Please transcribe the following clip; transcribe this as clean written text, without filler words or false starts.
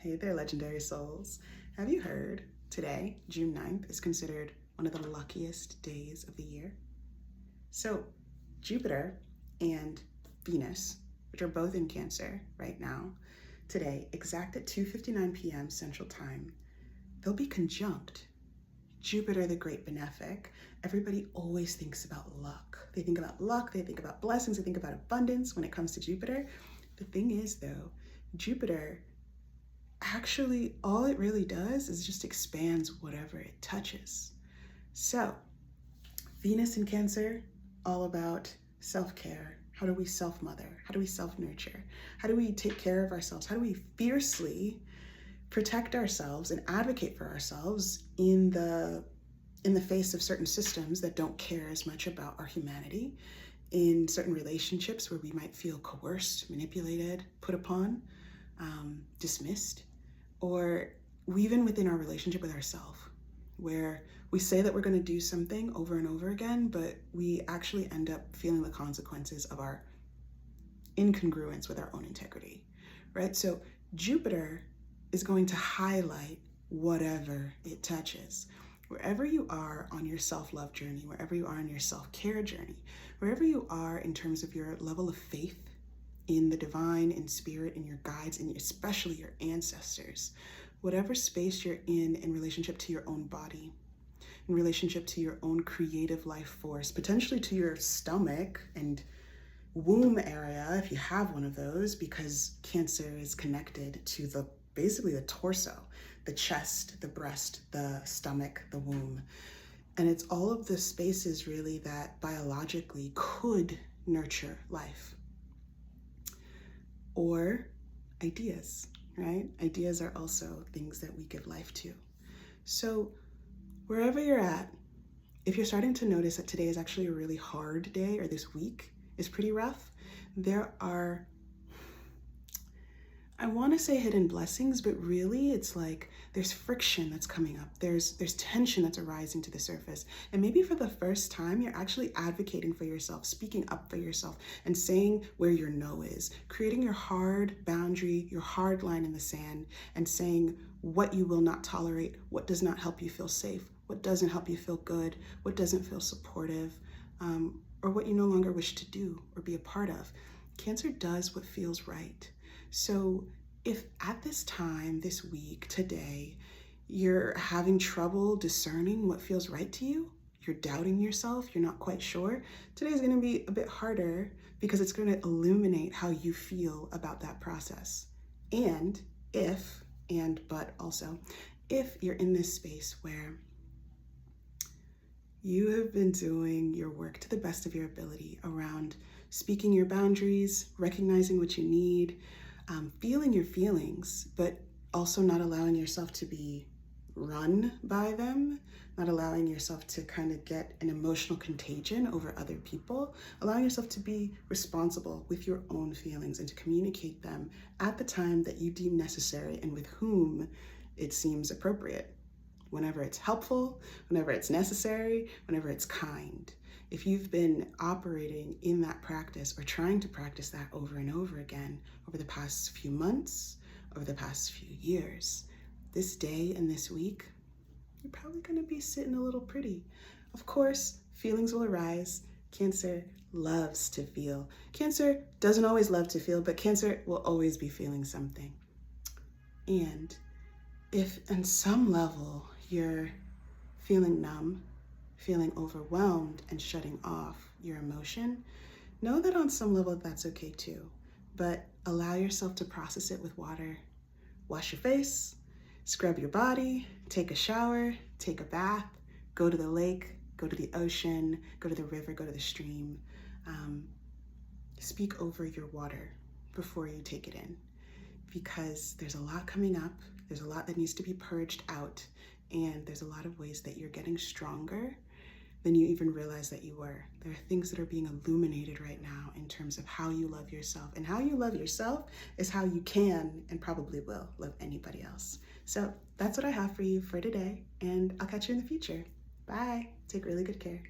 Hey there, legendary souls. Have you heard today, June 9th, is considered one of the luckiest days of the year? So, Jupiter and Venus, which are both in Cancer right now, today, exact at 2:59 p.m. Central Time, they'll be conjunct. Jupiter, the great benefic. Everybody always thinks about luck. They think about luck, they think about blessings, they think about abundance when it comes to Jupiter. The thing is, though, Jupiter actually, all it really does is just expands whatever it touches. So, Venus in Cancer, all about self-care. How do we self-mother? How do we self-nurture? How do we take care of ourselves? How do we fiercely protect ourselves and advocate for ourselves in the face of certain systems that don't care as much about our humanity, in certain relationships where we might feel coerced, manipulated, put upon, dismissed, or even within our relationship with ourselves, where we say that we're going to do something over and over again, but we actually end up feeling the consequences of our incongruence with our own integrity, right? So Jupiter is going to highlight whatever it touches. Wherever you are on your self-love journey, wherever you are on your self-care journey, wherever you are in terms of your level of faith in the divine, in spirit, in your guides, and especially your ancestors, whatever space you're in relationship to your own body, in relationship to your own creative life force, potentially to your stomach and womb area, if you have one of those, because Cancer is connected to basically the torso, the chest, the breast, the stomach, the womb. And it's all of the spaces really that biologically could nurture life. Or ideas, right? Ideas are also things that we give life to. So wherever you're at, if you're starting to notice that today is actually a really hard day, or this week is pretty rough, there are, I want to say hidden blessings, but really it's like there's friction that's coming up. There's tension that's arising to the surface. And maybe for the first time, you're actually advocating for yourself, speaking up for yourself, and saying where your no is, creating your hard boundary, your hard line in the sand, and saying what you will not tolerate, what does not help you feel safe, what doesn't help you feel good, what doesn't feel supportive, or what you no longer wish to do or be a part of. Cancer does what feels right. So if at this time, this week, today, you're having trouble discerning what feels right to you, you're doubting yourself, you're not quite sure, today is going to be a bit harder because it's going to illuminate how you feel about that process. And but also, if you're in this space where you have been doing your work to the best of your ability around speaking your boundaries, recognizing what you need, feeling your feelings, but also not allowing yourself to be run by them, not allowing yourself to kind of get an emotional contagion over other people, allowing yourself to be responsible with your own feelings and to communicate them at the time that you deem necessary and with whom it seems appropriate. Whenever it's helpful, whenever it's necessary, whenever it's kind. If you've been operating in that practice or trying to practice that over and over again over the past few months, over the past few years, this day and this week, you're probably going to be sitting a little pretty. Of course, feelings will arise. Cancer loves to feel. Cancer doesn't always love to feel, but Cancer will always be feeling something. And if on some level you're feeling numb, feeling overwhelmed and shutting off your emotion, know that on some level that's okay too, but allow yourself to process it with water. Wash your face, scrub your body, take a shower, take a bath, go to the lake, go to the ocean, go to the river, go to the stream. Speak over your water before you take it in, because there's a lot coming up. There's a lot that needs to be purged out, and there's a lot of ways that you're getting stronger than you even realized that you were. There are things that are being illuminated right now in terms of how you love yourself, and how you love yourself is how you can and probably will love anybody else. So that's what I have for you for today, and I'll catch you in the future. Bye. Take really good care.